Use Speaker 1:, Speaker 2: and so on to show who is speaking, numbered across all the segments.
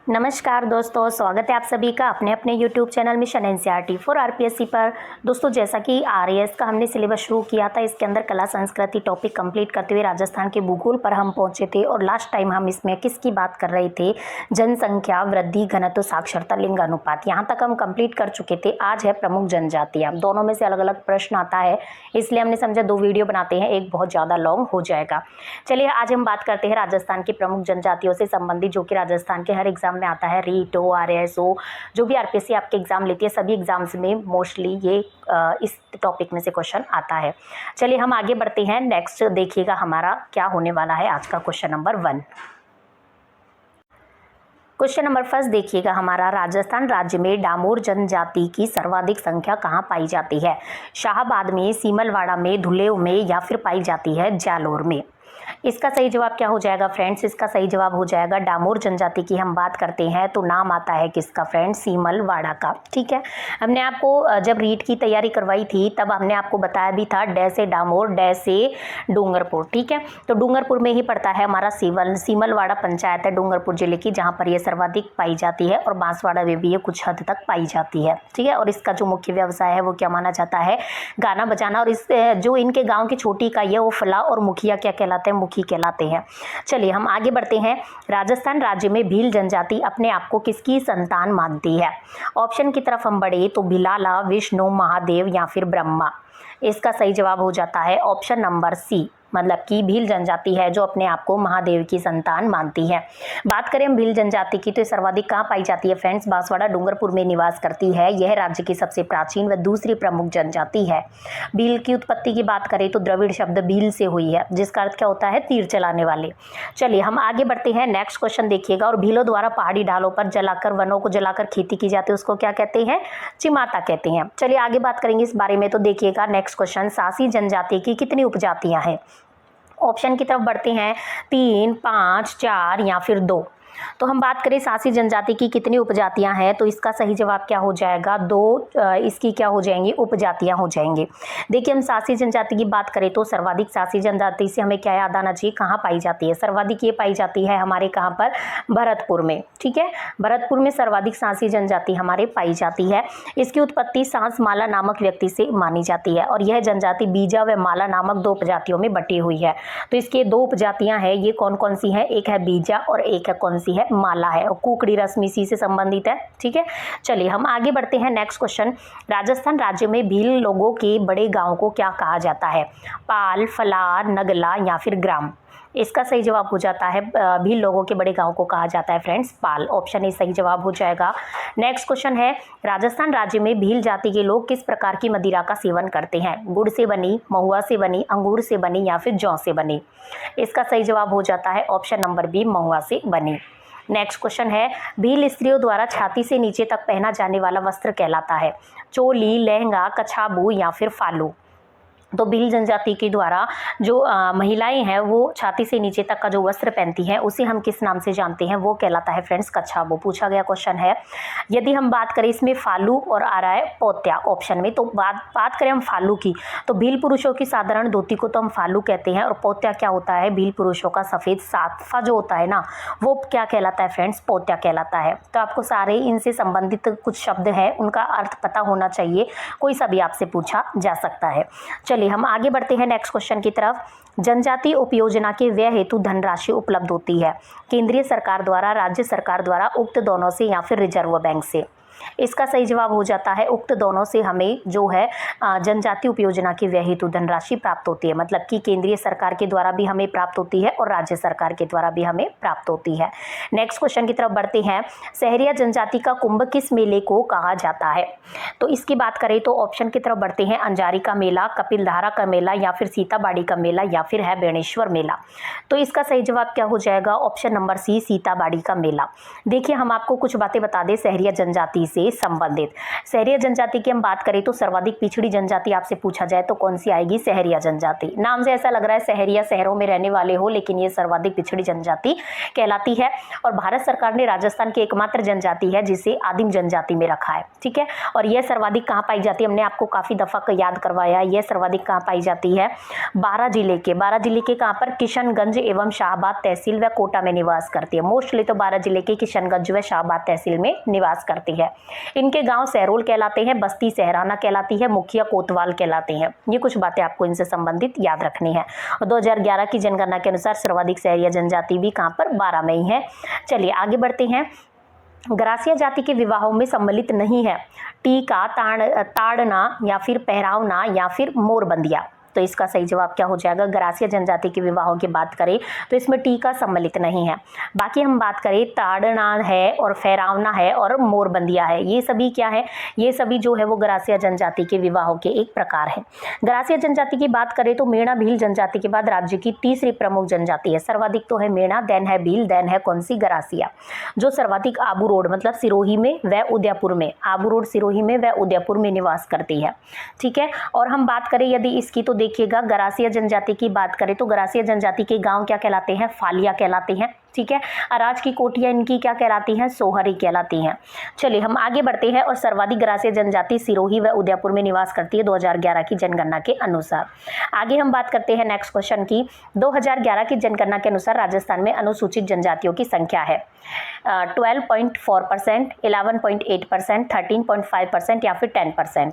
Speaker 1: नमस्कार दोस्तों, स्वागत है आप सभी का अपने अपने YouTube channel mission NCERT for RPSC पर। दोस्तों, जैसा कि आरएएस का हमने सिलेबस शुरू किया था, इसके अंदर कला संस्कृति टॉपिक कंप्लीट करते हुए राजस्थान के भूगोल पर हम पहुंचे थे और लास्ट टाइम हम इसमें किसकी बात कर रहे थे? जनसंख्या वृद्धि, घनत्व, साक्षरता, लिंग अनुपात। यहाँ तक हम कंप्लीट कर चुके थे। आज है प्रमुख जनजातियाँ। दोनों में से अलग अलग प्रश्न आता है, इसलिए हमने समझा 2 वीडियो बनाते हैं, एक बहुत ज़्यादा लॉन्ग हो जाएगा। चलिए आज हम बात करते हैं राजस्थान की प्रमुख जनजातियों से संबंधित, जो कि राजस्थान के हर एग्जाम में आता है। रीट हो, आरएएस हो, जो भी आरपीएससी आपके एग्जाम लेती है, सभी एग्जाम्स में मोस्टली ये इस टॉपिक में से क्वेश्चन आता है। चलिए हम आगे बढ़ते हैं। नेक्स्ट देखिएगा हमारा क्या होने वाला है आज का क्वेश्चन नंबर 1। क्वेश्चन नंबर 1 देखिएगा हमारा, राजस्थान राज्य में डामोर जनजाति की सर्वाधिक संख्या कहाँ पाई जाती है? शाहाबाद में, सीमलवाड़ा में, धुलेव में या फिर पाई जाती है जालोर में? इसका सही जवाब क्या हो जाएगा फ्रेंड्स? इसका सही जवाब हो जाएगा, डामोर जनजाति की हम बात करते हैं तो नाम आता है किसका फ्रेंड्स? सीमलवाड़ा का। ठीक है, हमने आपको जब रीट की तैयारी करवाई थी तब हमने आपको बताया भी था, डै से डामोर, डै से डूंगरपुर। ठीक है, तो डूंगरपुर में ही पड़ता है हमारा सीमलवाड़ा पंचायत है डूंगरपुर जिले की, जहाँ पर यह सर्वाधिक पाई जाती है और बांसवाड़ा में भी ये कुछ हद तक पाई जाती है। ठीक है, और इसका जो मुख्य व्यवसाय है वो क्या माना जाता है? गाना बजाना। और इस जो इनके गाँव की छोटी इकाई है वो फला और मुखिया क्या कहलाते हैं? मुखी कहलाते हैं। चलिए हम आगे बढ़ते हैं। राजस्थान राज्य में भील जनजाति अपने आप को किसकी संतान मानती है? ऑप्शन की तरफ हम बढ़े तो भिलाला, विष्णु, महादेव या फिर ब्रह्मा। इसका सही जवाब हो जाता है ऑप्शन नंबर सी, मतलब कि भील जनजाति है जो अपने आप को महादेव की संतान मानती है। बात करें हम भील जनजाति की तो सर्वाधिक कहाँ पाई जाती है फ्रेंड्स? बांसवाड़ा डूंगरपुर में निवास करती है। यह राज्य की सबसे प्राचीन व दूसरी प्रमुख जनजाति है। भील की उत्पत्ति की बात करें तो द्रविड़ शब्द भील से हुई है, जिसका अर्थ क्या होता है? तीर चलाने वाले। चलिए हम आगे बढ़ते हैं। नेक्स्ट क्वेश्चन देखिएगा, और भीलों द्वारा पहाड़ी ढालों पर जलाकर, वनों को जलाकर खेती की जाती है, उसको क्या कहते हैं? चिमाता कहते हैं। चलिए आगे बात करेंगे इस बारे में। तो देखिएगा नेक्स्ट क्वेश्चन, सासी जनजाति की कितनी उपजातियां हैं? ऑप्शन की तरफ बढ़ते हैं, 3, 5, 4 या फिर 2। तो हम बात करें सासी जनजाति की कितनी उपजातियां हैं, तो इसका सही जवाब क्या हो जाएगा? 2 इसकी क्या हो जाएंगी? उपजातियां हो जाएंगी। देखिए हम सासी जनजाति की बात करें तो सर्वाधिक सासी जनजाति से हमें क्या याद आना चाहिए? कहाँ पाई जाती है? सर्वाधिक ये पाई जाती है हमारे कहाँ पर? भरतपुर में। ठीक है, भरतपुर में सर्वाधिक सासी जनजाति हमारे पाई जाती है। इसकी उत्पत्ति सांस माला नामक व्यक्ति से मानी जाती है और यह जनजाति बीजा व माला नामक 2 प्रजातियों में बटी हुई है। तो इसके 2 उपजातियां हैं, ये कौन कौन सी हैं? एक है बीजा और एक है कौन सी है? माला है। और कुकड़ी रश्मि इसी से संबंधित है। ठीक है, चलिए हम आगे बढ़ते हैं। नेक्स्ट क्वेश्चन, राजस्थान राज्य में भील लोगों के बड़े गांव को क्या कहा जाता है? पाल, फलार, नगला या फिर ग्राम? इसका सही जवाब हो जाता है, भील लोगों के बड़े गांव को कहा जाता है फ्रेंड्स पाल। ऑप्शन ए सही जवाब हो जाएगा। नेक्स्ट क्वेश्चन है, राजस्थान राज्य में भील जाति के लोग किस प्रकार की मदिरा का सेवन करते हैं? गुड़ से बनी, महुआ से बनी, अंगूर से बनी या फिर जौ से बनी? इसका सही जवाब हो जाता है ऑप्शन नंबर बी, महुआ से बनी। नेक्स्ट क्वेश्चन है, भील स्त्रियों द्वारा छाती से नीचे तक पहना जाने वाला वस्त्र कहलाता है? चोली, लहंगा, कछाबू या फिर फालू? तो भील जनजाति के द्वारा जो महिलाएं हैं वो छाती से नीचे तक का जो वस्त्र पहनती हैं उसे हम किस नाम से जानते हैं? वो कहलाता है फ्रेंड्स कच्छाबू। पूछा गया क्वेश्चन है। यदि हम बात करें इसमें फालू और आ रहा है पोत्या ऑप्शन में, तो बात करें हम फालू की तो भील पुरुषों की साधारण धोती को तो हम फालू कहते हैं, और पोत्या क्या होता है? भील पुरुषों का सफ़ेद साफा जो होता है ना, वो क्या कहलाता है फ्रेंड्स? पोत्या कहलाता है। तो आपको सारे इनसे संबंधित कुछ शब्द हैं उनका अर्थ पता होना चाहिए, कोई सा भी आपसे पूछा जा सकता है। चलिए हम आगे बढ़ते हैं नेक्स्ट क्वेश्चन की तरफ। जनजातीय उपयोजना के व्यय हेतु धनराशि उपलब्ध होती है केंद्रीय सरकार द्वारा, राज्य सरकार द्वारा, उक्त दोनों से या फिर रिजर्व बैंक से? इसका सही जवाब हो जाता है उक्त दोनों से हमें जो है जनजाति उपयोजना के व्यय हेतु धनराशि प्राप्त होती है, मतलब कि केंद्रीय सरकार के द्वारा भी हमें प्राप्त होती है और राज्य सरकार के द्वारा भी हमें प्राप्त होती है। नेक्स्ट क्वेश्चन की तरफ बढ़ते हैं। सहरिया जनजाति का कुंभ किस मेले को कहा जाता है? तो इसकी बात करें तो ऑप्शन की तरफ बढ़ते हैं, अंजारी का मेला, कपिलधारा का मेला या फिर सीताबाड़ी का मेला या फिर है बेणेश्वर मेला? तो इसका सही जवाब क्या हो जाएगा? ऑप्शन नंबर सी, सीताबाड़ी का मेला। देखिए हम आपको कुछ बातें बता दें सहरिया जनजाति जनजाति से संबंधित। सहरिया जनजाति की हम बात करें तो सर्वाधिक पिछड़ी जनजाति आपसे पूछा जाए तो कौन सी आएगी? सहरिया जनजाति। नाम से ऐसा लग रहा है सहरिया शहरों में रहने वाले हो, लेकिन ये सर्वाधिक पिछड़ी जनजाति कहलाती है। और भारत सरकार ने राजस्थान की एकमात्र जनजाति है जिसे आदिम जनजाति में रखा है, ठीक है। और यह सर्वाधिक कहाँ पाई जाती है? हमने आपको काफी दफा याद करवाया। यह सर्वाधिक कहाँ पाई जाती है? बारां जिले के कहाँ पर? किशनगंज एवं शाहबाद तहसील व कोटा में निवास करती है। मोस्टली तो बारां जिले के किशनगंज व शाहबाद तहसील में निवास करती है। इनके गांव सहरोल कहलाते हैं, बस्ती सहराना कहलाती है, मुखिया कोतवाल कहलाते हैं। ये कुछ बातें आपको इनसे संबंधित याद रखनी है। और 2011 की जनगणना के अनुसार सर्वाधिक सहरिया जनजाति भी कहाँ पर? बारां में ही है। चलिए आगे बढ़ते हैं। गरासिया जाति के विवाहों में सम्मिलित नहीं है टीका, ताड़ना या फिर पहरावना या फिर मोरबंदिया। तो इसका सही जवाब क्या हो जाएगा? गरासिया जनजाति के विवाहों की बात करें तो इसमें टीका सम्मिलित नहीं है। बाकी हम बात करें ताड़ना है और फहरावना है और मोरबंदिया है, ये सभी क्या है? ये सभी जो है वो गरासिया जनजाति के विवाहों के एक प्रकार है। गरासिया जनजाति की बात करें तो मेणा भील जनजाति के बाद राज्य की तीसरी प्रमुख जनजाति है। सर्वाधिक तो है मेणा, देन है भील, देन है कौन सी? गरासिया, जो सर्वाधिक आबू रोड मतलब सिरोही में व उदयपुर में, आबू रोड सिरोही में व उदयपुर में निवास करती है, ठीक है। और हम बात करें यदि इसकी तो देखिएगा गरासिया जनजाति की बात करें तो गरासिया जनजाति के गांव क्या कहलाते हैं? फालिया कहलाते हैं, ठीक है। अराज की कोटियां इनकी क्या कहलाती हैं? सोहरी कहलाती हैं। चलिए हम आगे बढ़ते हैं। और सर्वाधिक गरासिया जनजाति सिरोही व उदयपुर में निवास करती है 2011 की जनगणना के अनुसार। आगे हम बात करते हैं नेक्स्ट क्वेश्चन की। 2011 की जनगणना के अनुसार राजस्थान में अनुसूचित जनजातियों की संख्या है 12.4%, 11.8%, 13.5% या फिर 10%।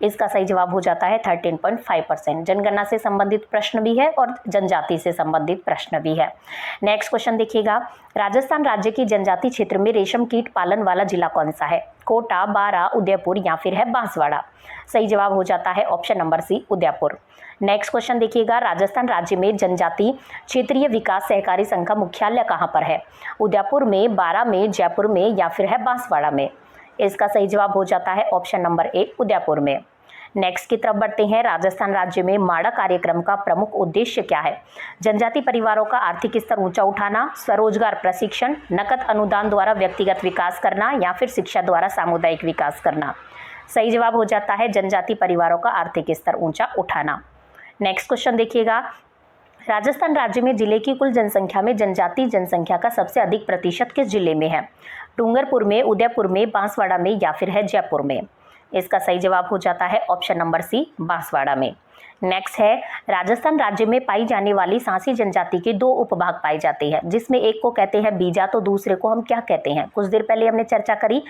Speaker 1: इसका सही जवाब हो जाता है 13.5%। जनगणना से संबंधित प्रश्न भी है और जनजाति से संबंधित प्रश्न भी है। नेक्स्ट क्वेश्चन देखिएगा। राजस्थान राज्य की जनजाति क्षेत्र में रेशम कीट पालन वाला जिला कौन सा है? कोटा, बारां, उदयपुर या फिर है बांसवाड़ा। सही जवाब हो जाता है option number C, Udaipur. Next question देखिएगा। राजस्थान राज्य में जनजाति क्षेत्रीय विकास सहकारी संघ का मुख्यालय कहाँ पर है? उदयपुर में, बारां में, जयपुर में या फिर है बांसवाड़ा में। इसका सही जवाब हो जाता है ऑप्शन नंबर ए, उदयपुर में। नेक्स्ट की तरफ बढ़ते हैं। राजस्थान राज्य में माड़ा कार्यक्रम का प्रमुख उद्देश्य क्या है? जनजाति परिवारों का आर्थिक स्तर ऊंचा उठाना, स्वरोजगार प्रशिक्षण, नकद अनुदान द्वारा व्यक्तिगत विकास करना या फिर शिक्षा द्वारा सामुदायिक विकास करना। सही जवाब हो जाता है जनजाति परिवारों का आर्थिक स्तर ऊंचा उठाना। नेक्स्ट क्वेश्चन देखिएगा। राजस्थान राज्य में जिले की कुल जनसंख्या में जनजाति जनसंख्या का सबसे अधिक प्रतिशत किस जिले में है? डूंगरपुर में, उदयपुर में, बांसवाड़ा में या फिर है जयपुर में। इसका सही जवाब हो जाता है ऑप्शन नंबर सी, बांसवाड़ा में। नेक्स्ट है। राजस्थान राज्य में पाई जाने वाली सांसी जनजाति के 2 उपभाग पाए जाते हैं, जिसमें एक को कहते हैं बीजा तो दूसरे को हम क्या कहते हैं? कुछ देर पहले हमने चर्चा करी,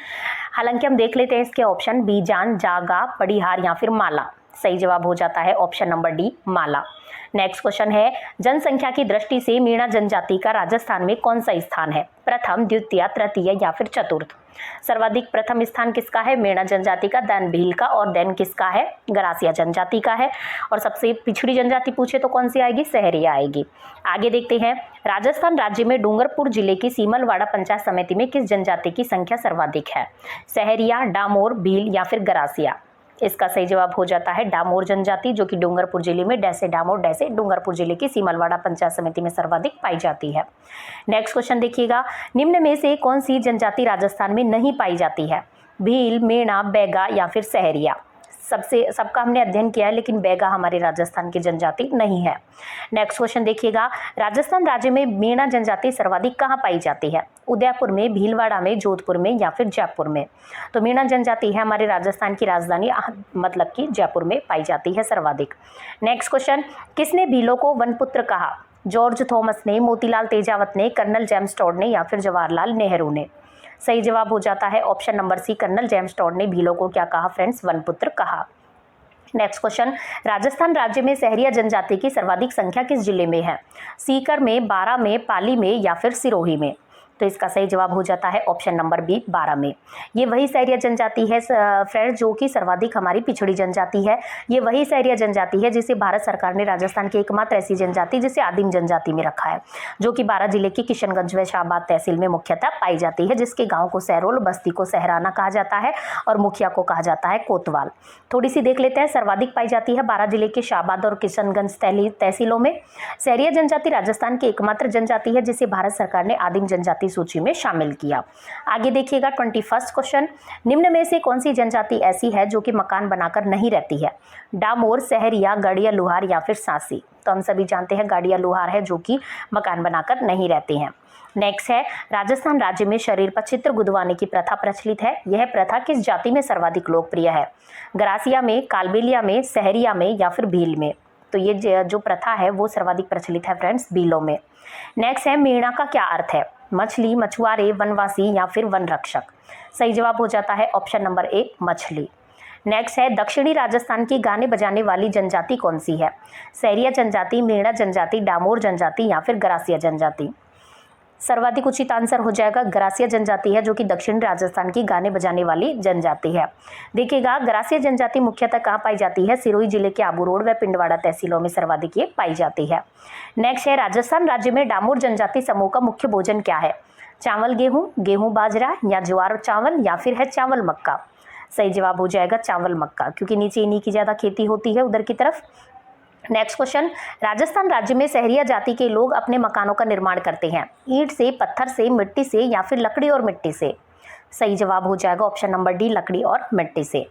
Speaker 1: हालांकि हम देख लेते हैं इसके ऑप्शन। बीजान, जागा, पड़िहार या फिर माला। सही जवाब हो जाता है ऑप्शन नंबर डी, माला। नेक्स्ट क्वेश्चन है। जनसंख्या की दृष्टि से मीणा जनजाति का राजस्थान में कौन सा स्थान है? प्रथम, द्वितीय, तृतीय या फिर चतुर्थ। सर्वाधिक प्रथम स्थान किसका है? मीणा जनजाति का, देन भील का और देन किसका है? गरासिया जनजाति का है। और सबसे पिछड़ी जनजाति पूछे तो कौन सी आएगी? सहरिया आएगी। आगे देखते हैं। राजस्थान राज्य में डूंगरपुर जिले की सीमलवाड़ा पंचायत समिति में किस जनजाति की संख्या सर्वाधिक है? सहरिया, डामोर, भील या फिर गरासिया। इसका सही जवाब हो जाता है डामोर जनजाति, जो कि डूंगरपुर जिले में डैसे डामोर डैसे डूंगरपुर जिले की सीमलवाड़ा पंचायत समिति में सर्वाधिक पाई जाती है। नेक्स्ट क्वेश्चन देखिएगा। निम्न में से कौन सी जनजाति राजस्थान में नहीं पाई जाती है? भील, मेणा, बैगा या फिर सहरिया। सबका हमने अध्ययन किया है, लेकिन बैगा हमारे राजस्थान की जनजाति नहीं है। नेक्स्ट क्वेश्चन देखिएगा। राजस्थान राज्य में मीणा जनजाति सर्वाधिक कहाँ पाई जाती है? उदयपुर में, भीलवाड़ा में, जोधपुर में या फिर जयपुर में। तो मीणा जनजाति है हमारे राजस्थान की राजधानी मतलब कि जयपुर में पाई जाती है सर्वाधिक। Next question. किसने भीलों को वनपुत्र कहा? जॉर्ज थॉमस ने, मोतीलाल तेजावत ने, कर्नल जेम्स टॉड ने या फिर जवाहरलाल नेहरू ने। सही जवाब हो जाता है option number C, colonel James Tod ने भीलों को क्या कहा फ्रेंड्स? वनपुत्र कहा। Next question. राजस्थान राज्य में सहरिया जनजाति की सर्वाधिक संख्या किस जिले में है? सीकर में, बारां में, पाली में या फिर सिरोही में। तो इसका सही जवाब हो जाता है ऑप्शन नंबर बी, बारां में। ये वही सहरिया जनजाति है फ्रेंड्स जो कि सर्वाधिक हमारी पिछड़ी जनजाति है। ये वही सहरिया जनजाति है जिसे भारत सरकार ने राजस्थान की एकमात्र ऐसी जनजाति जिसे आदिम जनजाति में रखा है, जो कि बारां जिले की किशनगंज व शाहबाद तहसील में मुख्यतः पाई जाती है, जिसके गाँव को सहरोल, बस्ती को सहराना कहा जाता है और मुखिया को कहा जाता है कोतवाल। थोड़ी सी देख लेते हैं। सर्वाधिक पाई जाती है बारां जिले के शाहबाद और किशनगंज तहसीलों में। सहरिया जनजाति राजस्थान की एकमात्र जनजाति है जिसे भारत सरकार ने आदिम जनजाति जनजाति सूची में शामिल किया। आगे देखिएगा 21 क्वेश्चन, निम्न में से कौन सी जनजाति ऐसी है जो कि मकान बनाकर नहीं रहती है? डामोर, सहरिया, गड़िया लुहार या फिर सांसी। तो हम सभी जानते हैं गड़िया लुहार है जो कि मकान बनाकर नहीं रहते हैं। नेक्स्ट है, राजस्थान राज्य में शरीर पर चित्र गुदवाने की प्रथा प्रचलित है। यह प्रथा किस जाति में सर्वाधिक लोकप्रिय है? ग्रासिया में, कालबेलिया में, सहरिया में या फिर भील में। तो ये जो प्रथा है वो सर्वाधिक प्रचलित है फ्रेंड्स भीलों में। नेक्स्ट है, मीणा का क्या अर्थ है? मछली, मछुआरे, वनवासी या फिर वन रक्षक। सही जवाब हो जाता है ऑप्शन नंबर ए, मछली। नेक्स्ट है, दक्षिणी राजस्थान की गाने बजाने वाली जनजाति कौन सी है? सहरिया जनजाति, मीणा जनजाति, डामोर जनजाति या फिर ग्रासिया जनजाति। सर्वाधिक उचित आंसर हो जाएगा ग्रासिया जनजाति है जो कि दक्षिण राजस्थान की गाने बजाने वाली जनजाति है। देखिएगा, ग्रासिया जनजाति मुख्यतः कहाँ पाई जाती है? सिरोही जिले के आबू रोड व पिंडवाड़ा तहसीलों में सर्वाधिक ये पाई जाती है। नेक्स्ट है, राजस्थान राज्य में डामोर जनजाति समूह का मुख्य भोजन क्या है? चावल गेहूं, गेहूं बाजरा या ज्वार चावल या फिर है चावल मक्का। सही जवाब हो जाएगा चावल मक्का, क्योंकि नीचे इन्हीं की ज्यादा खेती होती है उधर की तरफ। नेक्स्ट क्वेश्चन, राजस्थान राज्य में सहरिया जाति के लोग अपने मकानों का निर्माण करते हैं ईंट से, पत्थर से, मिट्टी से या फिर लकड़ी और मिट्टी से। सही जवाब हो जाएगा ऑप्शन नंबर डी, लकड़ी और मिट्टी से।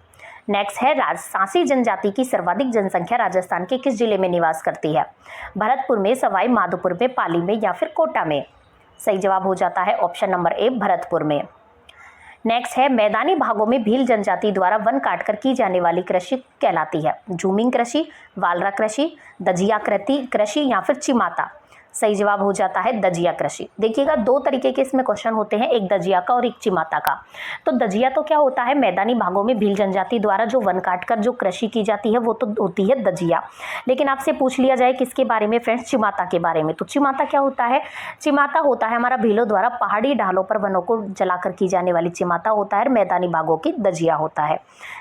Speaker 1: नेक्स्ट है, सांसी जनजाति की सर्वाधिक जनसंख्या राजस्थान के किस जिले में निवास करती है? भरतपुर में, सवाई माधोपुर में, पाली में या फिर कोटा में। सही जवाब हो जाता है ऑप्शन नंबर ए, भरतपुर में। नेक्स्ट है, मैदानी भागों में भील जनजाति द्वारा वन काटकर की जाने वाली कृषि कहलाती है? झूमिंग कृषि, वालरा कृषि, दजिया कृषि या फिर चिमाता। सही जवाब हो जाता है दजिया कृषि। देखिएगा, दो तरीके के इसमें क्वेश्चन होते हैं, एक दजिया का और एक चिमाता का। तो दजिया तो क्या होता है? मैदानी भागों में भील जनजाति द्वारा जो वन काटकर जो कृषि की जाती है वो तो होती है दजिया। लेकिन आपसे पूछ लिया जाए किसके बारे में फ्रेंड्स? चिमाता के बारे में। तो चिमाता क्या होता है? चिमाता होता है हमारा भीलों द्वारा पहाड़ी ढालों पर वनों को जलाकर की जाने वाली चिमाता होता है, मैदानी भागों की दजिया होता है।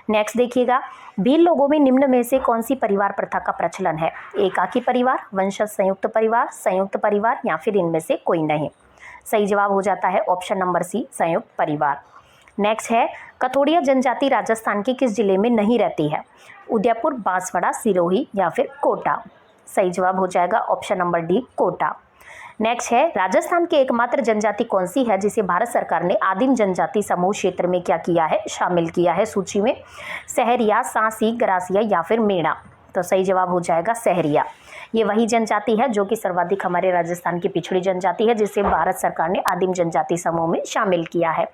Speaker 1: नेक्स्ट देखिएगा, भील लोगों में निम्न में से कौन सी परिवार प्रथा का प्रचलन है? एकाकी परिवार, वंशज संयुक्त परिवार या फिर इनमें से कोई नहीं। सही जवाब हो जाता है ऑप्शन नंबर सी, संयुक्त परिवार। नेक्स्ट है, कथोड़िया जनजाति राजस्थान के किस जिले में नहीं रहती है? उदयपुर, बांसवाड़ा, सिरोही या फिर कोटा। सही जवाब हो जाएगा option number D, Kota. Next है, राजस्थान की एकमात्र जनजाति कौन सी है जिसे भारत सरकार ने आदिम जनजाति समूह क्षेत्र में क्या किया है? शामिल किया है सूची में? सहरिया, सांसी, ग्रासिया या फिर मीणा। तो सही जवाब हो जाएगा सहरिया। ये वही जनजाति है जो कि सर्वाधिक हमारे राजस्थान की पिछड़ी जनजाति है जिसे भारत सरकार ने आदिम जनजाति समूह में शामिल किया है।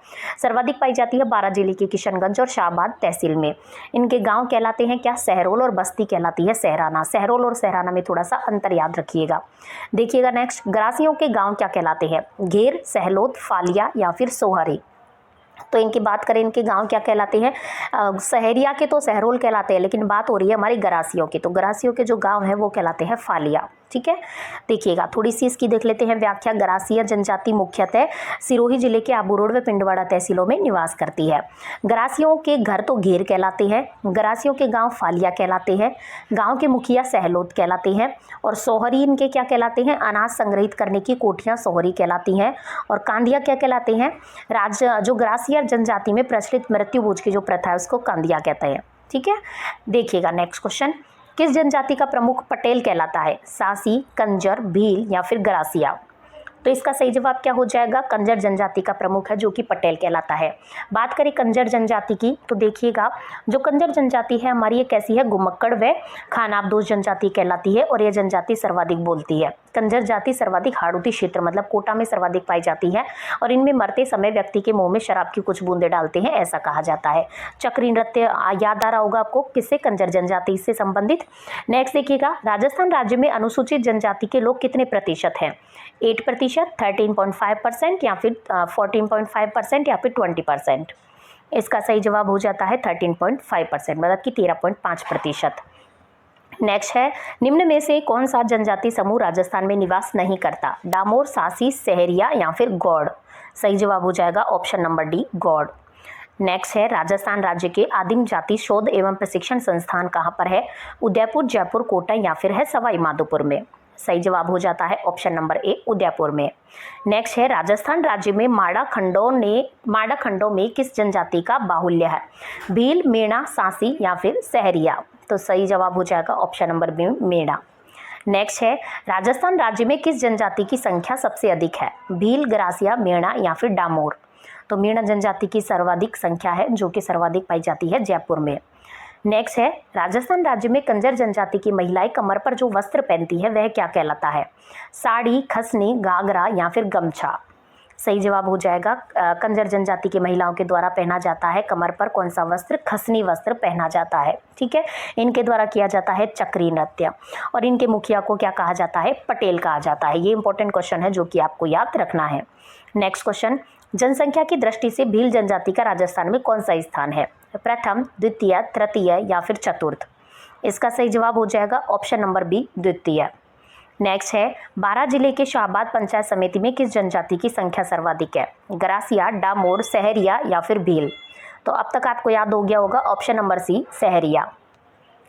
Speaker 1: सर्वाधिक पाई जाती है 12 जिले के किशनगंज और शाहबाद तहसील में। इनके गांव कहलाते हैं क्या? सहरोल, और बस्ती कहलाती है सहराना। सहरोल और सहराना में थोड़ा सा अंतर याद रखिएगा। देखिएगा नेक्स्ट, ग्रासियों के गाँव क्या कहलाते हैं? घेर, सहलोद, फालिया या फिर सोहरी। तो इनकी बात करें, इनके गांव क्या कहलाते हैं? सहरिया के तो सहरोल कहलाते हैं, लेकिन बात हो रही है हमारी ग्रासियों की, तो ग्रासियों के जो गांव हैं वो कहलाते हैं फालिया। ठीक है, देखिएगा थोड़ी सी इसकी देख लेते हैं व्याख्या। ग्रासिया जनजाति मुख्यतः सिरोही जिले के आबू रोड व पिंडवाड़ा तहसीलों में निवास करती है। ग्रासियों के घर तो घेर कहलाते हैं, ग्रासियों के गांव फालिया कहलाते हैं, गांव के मुखिया सहलोद कहलाते हैं, और सोहरी इनके क्या कहलाते हैं? अनाज संग्रहित करने की कोठियां सोहरी कहलाती हैं, और कांदिया क्या कहलाते हैं? जो ग्रासिया जनजाति में प्रचलित मृत्यु भोज की जो प्रथा है उसको कांदिया कहते हैं। ठीक है, देखिएगा नेक्स्ट क्वेश्चन, किस जनजाति का प्रमुख पटेल कहलाता है? सासी, कंजर, भील या फिर ग्रासिया। तो इसका सही जवाब क्या हो जाएगा? कंजर जनजाति का प्रमुख है जो कि पटेल कहलाता है। बात करें कंजर जनजाति की तो देखिएगा, जो कंजर जनजाति है हमारी ये कैसी है? घुमक्कड़ व खानाबदोश जनजाति कहलाती है, और यह जनजाति सर्वाधिक बोलती है। कंजर जाति सर्वाधिक हाड़ौती क्षेत्र मतलब कोटा में सर्वाधिक पाई जाती है, और इनमें मरते समय व्यक्ति के मुंह में शराब की कुछ बूंदे डालते हैं, ऐसा कहा जाता है। चक्री नृत्य याद आ रहा होगा आपको, किससे? कंजर जनजाति से संबंधित। नेक्स्ट देखिएगा, राजस्थान राज्य में अनुसूचित जनजाति के लोग कितने प्रतिशत हैं? 8%, 13.5% या फिर 14.5% या फिर 20%। इसका सही जवाब हो जाता है 13.5%, मतलब कि 13.5%। नेक्स्ट है, निम्न में से कौन सा जनजाति समूह राजस्थान में निवास नहीं करता? डामोर, सासी, सहरिया या फिर गौड़। सही जवाब हो जाएगा option number D, Gaur. Next है, राजस्थान राज्य के आदिम जाति शोध एवं प्रशिक्षण संस्थान कहाँ पर है? उदयपुर, जयपुर, कोटा या फिर है सवाई माधोपुर में। सही जवाब हो जाता है ऑप्शन नंबर ए, उदयपुर में। नेक्स्ट है, राजस्थान राज्य में माड़ा खंडों में किस जनजाति का बाहुल्य है? भील, मीणा, सांसी या फिर सहरिया। तो सही जवाब हो जाएगा option number B, Meena. Next है, राजस्थान राज्य में किस जनजाति की संख्या सबसे अधिक है? भील, ग्रासिया, मेणा या फिर डामोर? तो मेणा जनजाति की सर्वाधिक संख्या है जो कि सर्वाधिक पाई जाती है जयपुर में। नेक्स्ट है, राजस्थान राज्य में कंजर जनजाति की महिलाएं कमर पर जो वस्त्र पहनती है वह क्या कहलाता है? साड़ी, खसनी, घाघरा या फिर गमछा? सही जवाब हो जाएगा, कंजर जनजाति की महिलाओं के द्वारा पहना जाता है कमर पर कौन सा वस्त्र? खसनी वस्त्र पहना जाता है। ठीक है, इनके द्वारा किया जाता है चक्री नृत्य और इनके मुखिया को क्या कहा जाता है? पटेल कहा जाता है। ये इंपॉर्टेंट क्वेश्चन है जो कि आपको याद रखना है। नेक्स्ट क्वेश्चन, जनसंख्या की दृष्टि से भील जनजाति का राजस्थान में कौन सा स्थान है? प्रथम, द्वितीय, तृतीय या फिर चतुर्थ? इसका सही जवाब हो जाएगा ऑप्शन नंबर बी, द्वितीय। नेक्स्ट है, बारां जिले के शाहबाद पंचायत समिति में किस जनजाति की संख्या सर्वाधिक है? ग्रासिया, डामोर, सहरिया या फिर भील? तो अब तक आपको याद हो गया होगा option number C, Sahariya.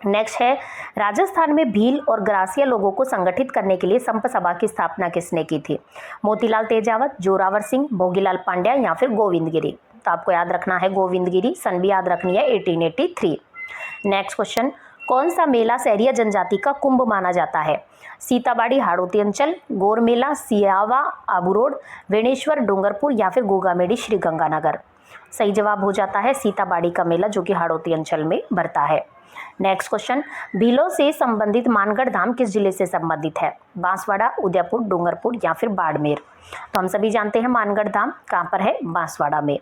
Speaker 1: Next है, राजस्थान में भील और ग्रासिया लोगों को संगठित करने के लिए संप सभा की स्थापना किसने की थी? मोतीलाल तेजावत, जोरावर सिंह, भोगीलाल पांड्या या फिर गोविंद गिरी? तो आपको याद रखना है गोविंद गिरी, सन भी याद रखनी है 1883। नेक्स्ट क्वेश्चन, कौन सा मेला सहरिया जनजाति का कुंभ माना जाता है? सीताबाड़ी हाड़ौती अंचल, गोर मेला, सियावा आबू रोड, वेणेश्वर डूंगरपुर या फिर गोगामेडी श्री गंगानगर? सही जवाब हो जाता है सीताबाड़ी का मेला जो कि हाड़ौती अंचल में भरता है। नेक्स्ट क्वेश्चन, भीलों से संबंधित मानगढ़ धाम किस जिले से संबंधित है? बांसवाड़ा, उदयपुर, डूंगरपुर या फिर बाड़मेर? तो हम सभी जानते हैं मानगढ़ धाम कहाँ पर है? बांसवाड़ा में।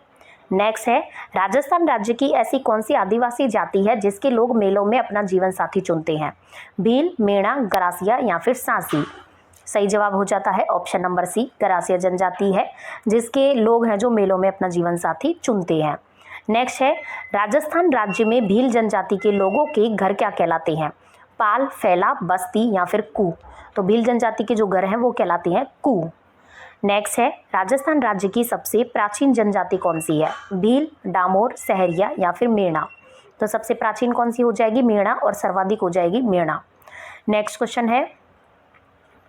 Speaker 1: नेक्स्ट है, राजस्थान राज्य की ऐसी कौन सी आदिवासी जाति है जिसके लोग मेलों में अपना जीवन साथी चुनते हैं? भील, मेणा, ग्रासिया या फिर सांसी? सही जवाब हो जाता है ऑप्शन नंबर सी, ग्रासिया जनजाति है जिसके लोग हैं जो मेलों में अपना जीवन साथी चुनते हैं। नेक्स्ट है, राजस्थान राज्य में भील जनजाति के लोगों के घर क्या कहलाते हैं? पाल, फैला, बस्ती या फिर कू? तो भील जनजाति के जो घर हैं वो कहलाते हैं कू। नेक्स्ट है, राजस्थान राज्य की सबसे प्राचीन जनजाति कौन सी है? भील, डामोर, सहरिया या फिर मेणा? तो सबसे प्राचीन कौन सी हो जाएगी? मेणा, और सर्वाधिक हो जाएगी मेणा। नेक्स्ट क्वेश्चन है,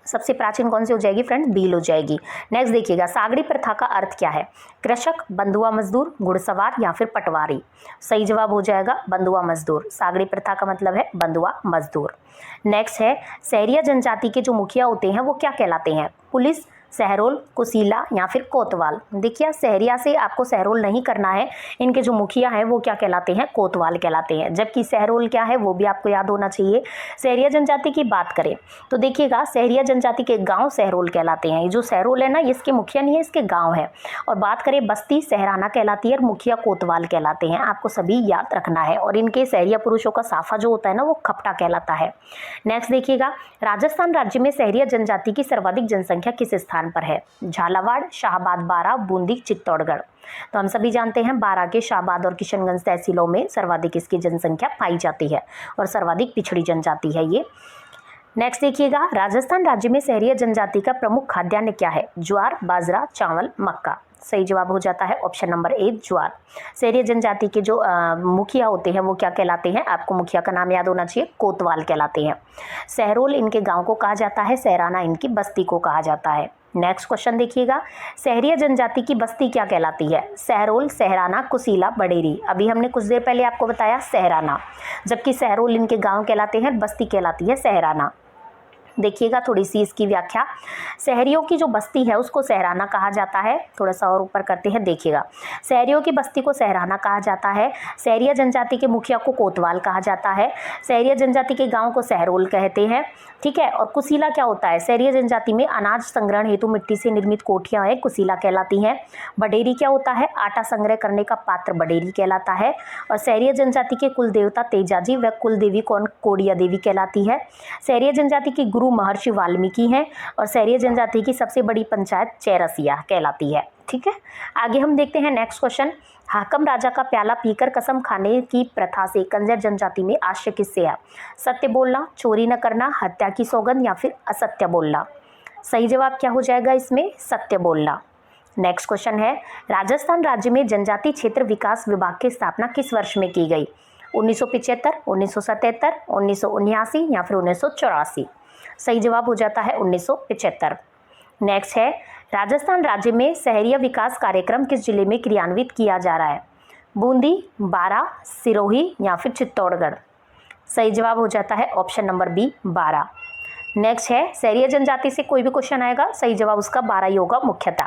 Speaker 1: सबसे प्राचीन कौन सी हो जाएगी फ्रेंड? भील हो जाएगी। नेक्स्ट देखिएगा, सागड़ी प्रथा का अर्थ क्या है? कृषक, बंधुआ मजदूर, घुड़सवार या फिर पटवारी? सही जवाब हो जाएगा बंधुआ मजदूर। सागड़ी प्रथा का मतलब है बंधुआ मजदूर। नेक्स्ट है, सहरिया जनजाति के जो मुखिया होते हैं वो क्या कहलाते हैं? पुलिस, सहरोल, कुशीला या फिर कोतवाल? देखिए, सहरिया से आपको सहरोल नहीं करना है, इनके जो मुखिया हैं वो क्या कहलाते हैं? कोतवाल कहलाते हैं। जबकि सहरोल क्या है वो भी आपको याद होना चाहिए। सहरिया जनजाति की बात करें तो देखिएगा, सहरिया जनजाति के गांव सहरोल कहलाते हैं। ये जो सहरोल है ना, इसके मुखिया नहीं है, इसके गांव है। और बात करें बस्ती, सहराना कहलाती है और मुखिया कोतवाल कहलाते हैं। आपको सभी याद रखना है। और इनके सहरिया पुरुषों का साफा जो होता है ना वो खपटा कहलाता है। नेक्स्ट देखिएगा, राजस्थान राज्य में सहरिया जनजाति की सर्वाधिक जनसंख्या किस स्थान पर है? झालावाड़, शाहबाद, बारां, बूंदी, चित्तौड़गढ़? तो हम सभी जानते हैं बारां के शाहबाद और किशनगंज तहसीलों में सर्वाधिक इसकी जनसंख्या पाई जाती है और सर्वाधिक पिछड़ी जनजाति है ये। नेक्स्ट देखिएगा, राजस्थान राज्य में सहरिया जनजाति का प्रमुख खाद्यान्न क्या है? ज्वार, बाजरा, चावल, मक्का? सही जवाब हो जाता है ऑप्शन नंबर ए, ज्वार। सहरिया जनजाति के जो मुखिया होते हैं वो क्या कहलाते हैं? आपको मुखिया का नाम याद होना चाहिए, कोतवाल कहलाते हैं। सहरोल इनके गांव को कहा जाता है, सहराना इनकी बस्ती को कहा जाता है। नेक्स्ट क्वेश्चन देखिएगा, सहरिया जनजाति की बस्ती क्या कहलाती है? सहरोल, सहराना, कुशीला, बडेरी? अभी हमने कुछ देर पहले आपको बताया सहराना, जबकि सहरोल इनके गांव कहलाते हैं, बस्ती कहलाती है सहराना। देखिएगा थोड़ी सी इसकी व्याख्या, शहरियों की जो बस्ती है उसको सहराना कहा जाता है। थोड़ा सा और ऊपर करते हैं, देखिएगा, शहरियों की बस्ती को सहराना कहा जाता है, सहरिया जनजाति के मुखिया को कोतवाल कहा जाता है, सहरिया जनजाति के गांव को सहरोल कहते हैं, ठीक है। और कुशीला क्या होता है? सहरिया जनजाति में अनाज संग्रहण हेतु मिट्टी से निर्मित कोठियां हैं, कुशीला कहलाती हैं। बडेरी क्या होता है? आटा संग्रह करने का पात्र बडेरी कहलाता है। और सहरिया जनजाति के कुल देवता तेजाजी व कुल देवी कौन? कोडिया देवी कहलाती है। सहरिया जनजाति की गुरु महर्षि वाल्मीकि हैं और सहरिया जनजाति की सबसे बड़ी पंचायत चेरसिया कहलाती है, ठीक है। आगे हम देखते हैं नेक्स्ट क्वेश्चन, हाकम राजा का प्याला पीकर कसम खाने की प्रथा से कंजर जनजाति में आश्रय किससे है? सत्य बोलना, चोरी न करना, हत्या की सौगंध या फिर असत्य बोलना? सही जवाब क्या हो जाएगा इसमें? सत्य बोलना। नेक्स्ट क्वेश्चन है, राजस्थान राज्य में जनजाति क्षेत्र विकास विभाग की स्थापना किस वर्ष में की गई? 1975, 1977, 1979 या फिर 1984? सही जवाब हो जाता है 1975। नेक्स्ट है, राजस्थान राज्य में शहरीय विकास कार्यक्रम किस जिले में क्रियान्वित किया जा रहा है? बूंदी, बारां, सिरोही या फिर चित्तौड़गढ़? सही जवाब हो जाता है option number B, Baran. Next है सहरिया जनजाति से कोई भी क्वेश्चन आएगा, सही जवाब उसका 12 ही होगा मुख्यतः।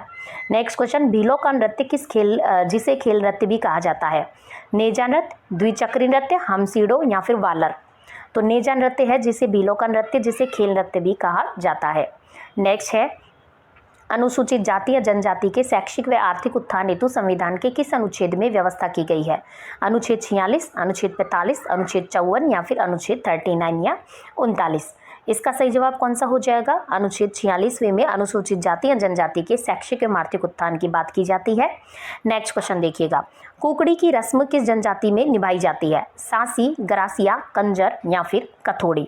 Speaker 1: नेक्स्ट क्वेश्चन, भीलों का नृत्य किस खेल जिसे खेल नृत्य भी कहा जाता है? नेजा नृत्य, द्विचक्री नृत्य, हमसीडो या फिर वालर? तो नेजा नृत्य है जिसे भीलों का नृत्य, जिसे खेल नृत्य भी कहा जाता है। नेक्स्ट है, अनुसूचित जाति या जनजाति के शैक्षिक व आर्थिक उत्थान हेतु संविधान के किस अनुच्छेद में व्यवस्था की गई है? अनुच्छेद 46, अनुच्छेद 45, अनुच्छेद 54 या फिर अनुच्छेद 39 या 39? इसका सही जवाब कौन सा हो जाएगा? अनुच्छेद 46वें में अनुसूचित जाति या जनजाति के शैक्षिक एवं आर्थिक उत्थान की बात की जाती है। नेक्स्ट क्वेश्चन देखिएगा, कुकड़ी की रस्म किस जनजाति में निभाई जाती है? सासी, गरासिया, कंजर या फिर कथोड़ी?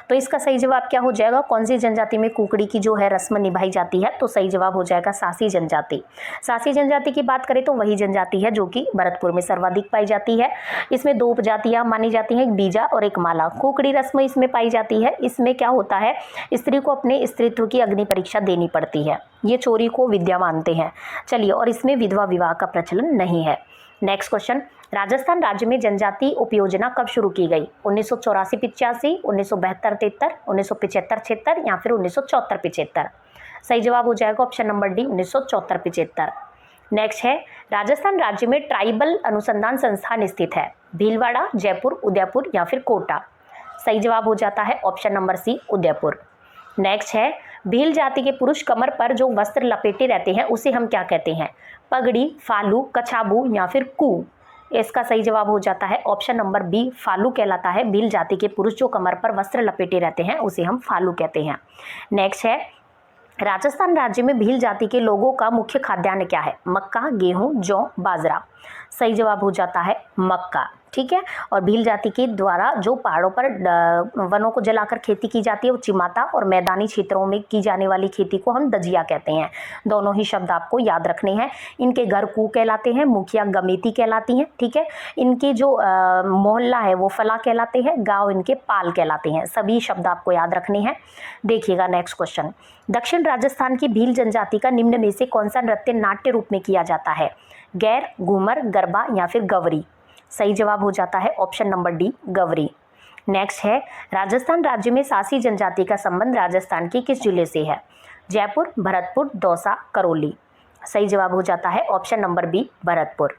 Speaker 1: तो इसका सही जवाब क्या हो जाएगा? कौन सी जनजाति में कुकड़ी की जो है रस्म निभाई जाती है? तो सही जवाब हो जाएगा सासी जनजाति। सासी जनजाति की बात करें तो वही जनजाति है जो कि भरतपुर में सर्वाधिक पाई जाती है। इसमें दो उपजातियां मानी जाती हैं, एक बीजा और एक माला। कुकड़ी रस्म इसमें पाई जाती है। इसमें क्या होता है, स्त्री को अपने स्त्रीत्व की अग्नि परीक्षा देनी पड़ती है। ये चोरी को विद्या मानते हैं। चलिए, और इसमें विधवा विवाह का प्रचलन नहीं है। नेक्स्ट क्वेश्चन, राजस्थान राज्य में जनजाति उपयोजना कब शुरू की गई? 1984-85, 1972-73, 1975-76 या फिर 1974-75? सही जवाब हो जाएगा ऑप्शन नंबर डी, 1974-75। नेक्स्ट है, राजस्थान राज्य में ट्राइबल अनुसंधान संस्थान स्थित है? भीलवाड़ा, जयपुर, उदयपुर या फिर कोटा? सही जवाब हो जाता है option number C, Udaipur. Next है, भील जाति के पुरुष कमर पर जो वस्त्र लपेटे रहते हैं उसे हम क्या कहते हैं? पगड़ी, फालू, कछाबू या फिर कू? इसका सही जवाब हो जाता है ऑप्शन नंबर बी, फालू कहलाता है। भील जाति के पुरुष जो कमर पर वस्त्र लपेटे रहते हैं उसे हम फालू कहते हैं। नेक्स्ट है, राजस्थान राज्य में भील जाति के लोगों का मुख्य खाद्यान्न क्या है? मक्का, गेहूं, जौ, बाजरा? सही जवाब हो जाता है मक्का। ठीक है, और भील जाति के द्वारा जो पहाड़ों पर वनों को जलाकर खेती की जाती है वो चिमाता, और मैदानी क्षेत्रों में की जाने वाली खेती को हम दजिया कहते हैं। दोनों ही शब्द आपको याद रखने हैं। इनके घर कू कहलाते हैं, मुखिया गमेती कहलाती हैं। ठीक है, इनके जो मोहल्ला है वो फला कहलाते हैं, गाँव इनके पाल कहलाते हैं। सभी शब्द आपको याद रखने हैं। देखिएगा नेक्स्ट क्वेश्चन, दक्षिण राजस्थान की भील जनजाति का निम्न में से कौन सा नृत्य नाट्य रूप में किया जाता है? गैर, घूमर, गरबा या फिर गवरी? सही जवाब हो जाता है option number D, Gavari. Next है, राजस्थान राज्य में सासी जनजाति का संबंध राजस्थान के किस जिले से है? जयपुर, भरतपुर, दौसा, करौली? सही जवाब हो जाता है option number B, Bharatpur.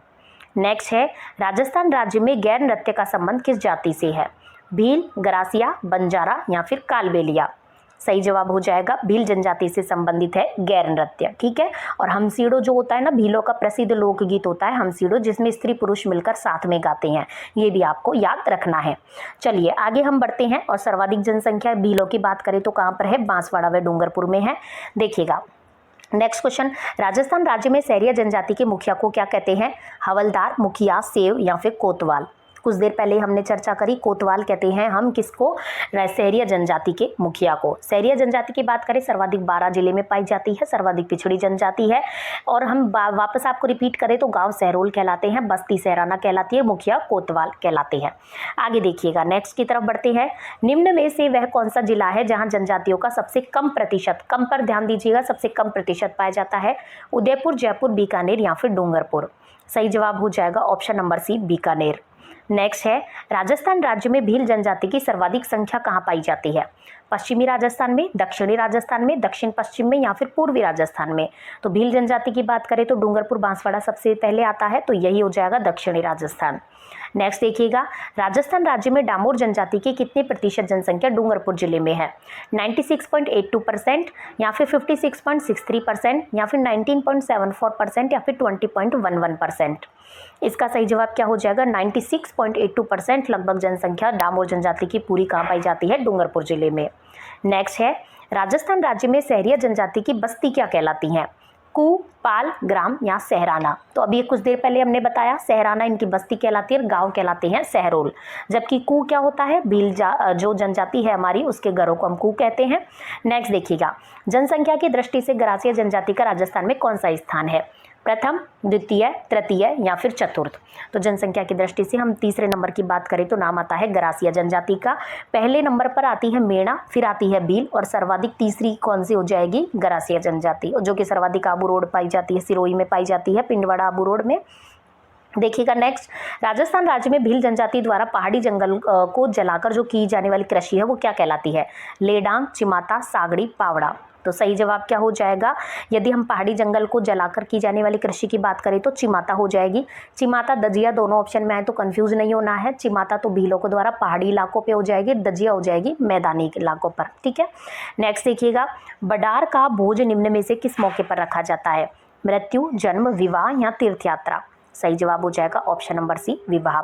Speaker 1: Next है, राजस्थान राज्य में गैर नृत्य का संबंध किस जाति से है? भील, गरासिया, बंजारा या फिर कालबेलिया? सही जवाब हो जाएगा भील जनजाति से संबंधित है गैर नृत्य। ठीक है, और हमसीडो जो होता है ना, भीलों का प्रसिद्ध लोकगीत होता है हमसीडो, जिसमें स्त्री पुरुष मिलकर साथ में गाते हैं। ये भी आपको याद रखना है। चलिए आगे हम बढ़ते हैं, और सर्वाधिक जनसंख्या भीलों की बात करें तो कहाँ पर है? बांसवाड़ा व डूंगरपुर में है। देखिएगा नेक्स्ट क्वेश्चन, राजस्थान राज्य में सहरिया जनजाति के मुखिया को क्या कहते हैं? हवलदार, मुखिया, सेव या फिर कोतवाल? कुछ देर पहले हमने चर्चा करी, कोतवाल कहते हैं हम किसको? सहरिया जनजाति के मुखिया को। सहरिया जनजाति की बात करें सर्वाधिक 12 जिले में पाई जाती है, सर्वाधिक पिछड़ी जनजाति है। और हम वापस आपको रिपीट करें तो गांव सहरोल कहलाते हैं, बस्ती सहराना कहलाती है, मुखिया कोतवाल कहलाते हैं। आगे देखिएगा, नेक्स्ट की तरफ बढ़ते हैं। निम्न में से वह कौन सा जिला है जहाँ जनजातियों का सबसे कम प्रतिशत, कम पर ध्यान दीजिएगा, सबसे कम प्रतिशत पाया जाता है? उदयपुर, जयपुर, बीकानेर या फिर डूंगरपुर? सही जवाब हो जाएगा option number C, Bikaner. Next है, राजस्थान राज्य में भील जनजाति की सर्वाधिक संख्या कहाँ पाई जाती है? पश्चिमी राजस्थान में, दक्षिणी राजस्थान में, दक्षिण पश्चिम में या फिर पूर्वी राजस्थान में? तो भील जनजाति की बात करें तो डूंगरपुर, बांसवाड़ा सबसे पहले आता है, तो यही हो जाएगा दक्षिणी राजस्थान। नेक्स्ट देखिएगा, राजस्थान राज्य में डामोर जनजाति की कितने प्रतिशत जनसंख्या डूंगरपुर जिले में है? 96.82% या फिर 56.63% या फिर 19.74% या फिर 20.11%? इसका सही जवाब क्या हो जाएगा? 96.82% लगभग जनसंख्या डामोर जनजाति की पूरी कहाँ पाई जाती है? डूंगरपुर जिले में। नेक्स्ट है, राजस्थान राज्य में सहरिया जनजाति की बस्ती क्या कहलाती हैं? कू, पाल, ग्राम या सहराना? तो अभी कुछ देर पहले हमने बताया, सहराना इनकी बस्ती कहलाती है, गांव कहलाते हैं सहरोल। जबकि कू क्या होता है? भील जो जनजाति है हमारी, उसके घरों को हम कू कहते हैं। नेक्स्ट देखिएगा, जनसंख्या की दृष्टि से गरासिया जनजाति का राजस्थान में कौन सा स्थान है? प्रथम, द्वितीय, तृतीय या फिर चतुर्थ? तो जनसंख्या की दृष्टि से हम तीसरे नंबर की बात करें तो नाम आता है गरासिया जनजाति का। पहले नंबर पर आती है मेणा, फिर आती है भील, और सर्वाधिक तीसरी कौन सी हो जाएगी? गरासिया जनजाति, जो कि सर्वाधिक आबू रोड पाई जाती है, सिरोही में पाई जाती है, पिंडवाड़ा आबू रोड में। देखिएगा नेक्स्ट, राजस्थान राज्य में भील जनजाति द्वारा पहाड़ी जंगल को जलाकर जो की जाने वाली कृषि है वो क्या कहलाती है? लेडांग, चिमाता, सागड़ी, पावड़ा। तो सही जवाब क्या हो जाएगा? यदि हम पहाड़ी जंगल को जलाकर की जाने वाली कृषि की बात करें तो चिमाता हो जाएगी। चिमाता, दजिया दोनों ऑप्शन में आए तो कंफ्यूज नहीं होना है। चिमाता तो भीलों के द्वारा पहाड़ी इलाकों पे हो जाएगी, दजिया हो जाएगी मैदानी इलाकों पर। ठीक है, नेक्स्ट देखिएगा, बडार का भोज निम्न में से किस मौके पर रखा जाता है? मृत्यु, जन्म, विवाह या तीर्थ यात्रा। सही जवाब हो जाएगा ऑप्शन नंबर सी, विवाह।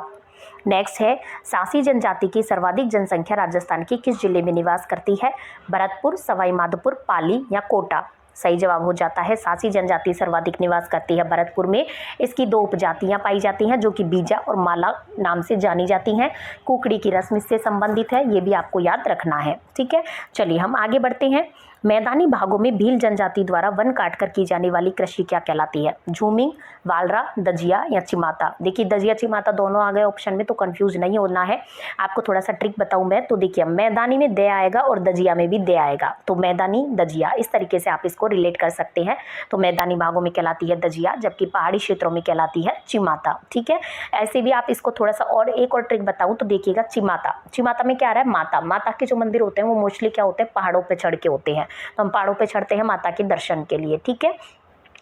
Speaker 1: नेक्स्ट है, सासी जनजाति की सर्वाधिक जनसंख्या राजस्थान के किस जिले में निवास करती है? भरतपुर, सवाई माधोपुर, पाली या कोटा। सही जवाब हो जाता है, सासी जनजाति सर्वाधिक निवास करती है भरतपुर में। इसकी दो उपजातियां पाई जाती हैं जो कि बीजा और माला नाम से जानी जाती हैं। कुकड़ी की रस्म इससे संबंधित है, ये भी आपको याद रखना है। ठीक है, चलिए हम आगे बढ़ते हैं। मैदानी भागों में भील जनजाति द्वारा वन काटकर की जाने वाली कृषि क्या कहलाती है? झूमिंग, वालरा, दजिया या चिमाता। देखिए दजिया चिमाता दोनों आ गए ऑप्शन में, तो कंफ्यूज नहीं होना है। आपको थोड़ा सा ट्रिक बताऊं मैं, तो देखिए मैदानी में दे आएगा और दजिया में भी दे आएगा, तो मैदानी, दजिया, इस तरीके से आप इसको रिलेट कर सकते हैं। तो मैदानी भागों में कहलाती है दजिया, जबकि पहाड़ी क्षेत्रों में कहलाती है चिमाता। ठीक है, ऐसे भी आप इसको थोड़ा सा और एक और ट्रिक बताऊं तो देखिएगा, चिमाता, चिमाता में क्या आ रहा है? माता, माता के जो मंदिर होते हैं वो मोस्टली क्या होते हैं? पहाड़ों पर चढ़ के होते हैं, तो हम पहाड़ों पे चढ़ते हैं माता के दर्शन के लिए। ठीक है,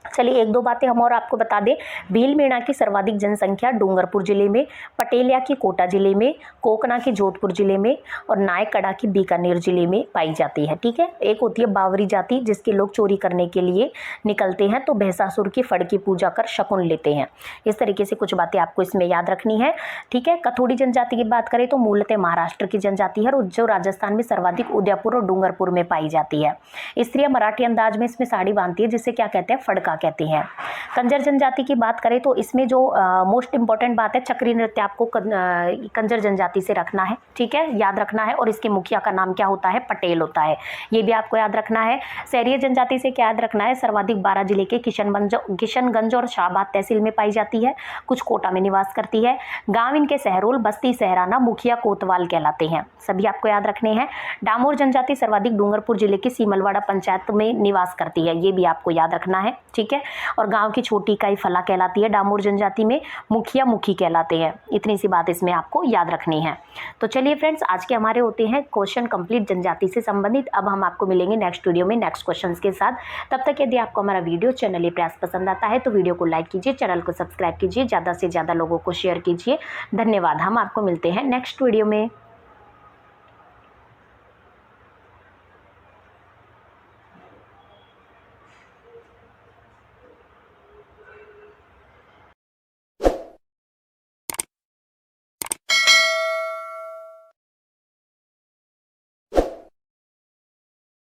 Speaker 1: चलिए एक दो बातें हम और आपको बता दें। भील मीणा की सर्वाधिक जनसंख्या डूंगरपुर जिले में, पटेलिया की कोटा जिले में, कोकना की जोधपुर जिले में और नायकड़ा की बीकानेर जिले में पाई जाती है। ठीक है, एक होती है बावरी जाति जिसके लोग चोरी करने के लिए निकलते हैं, तो भैंसासुर की फड़ की पूजा कर शकुन लेते हैं। इस तरीके से कुछ बातें आपको इसमें याद रखनी है। ठीक है, कथोड़ी जनजाति की बात करें तो मूलतः महाराष्ट्र की जनजाति है और जो राजस्थान में सर्वाधिक उदयपुर और डूंगरपुर में पाई जाती है। स्त्रियां मराठी अंदाज में इसमें साड़ी बांधती है जिसे क्या कहते हैं? फड़का कहते हैं। कंजर जनजाति की बात करें तो इसमें जो मोस्ट इंपॉर्टेंट बात है, चक्री नृत्य आपको कंजर जनजाति से रखना है। ठीक है, याद रखना है। और इसके मुखिया का नाम क्या होता है? पटेल होता है, ये भी आपको याद रखना है। सैरिया जनजाति से क्या याद रखना है? सर्वाधिक 12 जिले के किशनगंज और शाहबाद तहसील में पाई जाती है, कुछ कोटा में निवास करती है। गांव इनके सहरोल, बस्ती, सहराना, मुखिया कोतवाल कहलाते हैं, सभी आपको याद रखने हैं। डामोर जनजाति सर्वाधिक डूंगरपुर जिले की सीमलवाड़ा पंचायत में निवास करती है, ये भी आपको याद रखना है। ठीक है, और गांव की छोटी इकाई फला कहलाती है डामोर जनजाति में। मुखिया मुखी कहलाते हैं। इतनी सी बात इसमें आपको याद रखनी है। तो चलिए फ्रेंड्स, आज के हमारे होते हैं क्वेश्चन कंप्लीट जनजाति से संबंधित। अब हम आपको मिलेंगे नेक्स्ट वीडियो में नेक्स्ट क्वेश्चंस के साथ। तब तक यदि आपको हमारा वीडियो चैनल प्रयास पसंद आता है तो वीडियो को लाइक कीजिए, चैनल को सब्सक्राइब कीजिए, ज़्यादा से ज़्यादा लोगों को शेयर कीजिए। धन्यवाद। हम आपको मिलते हैं नेक्स्ट वीडियो में।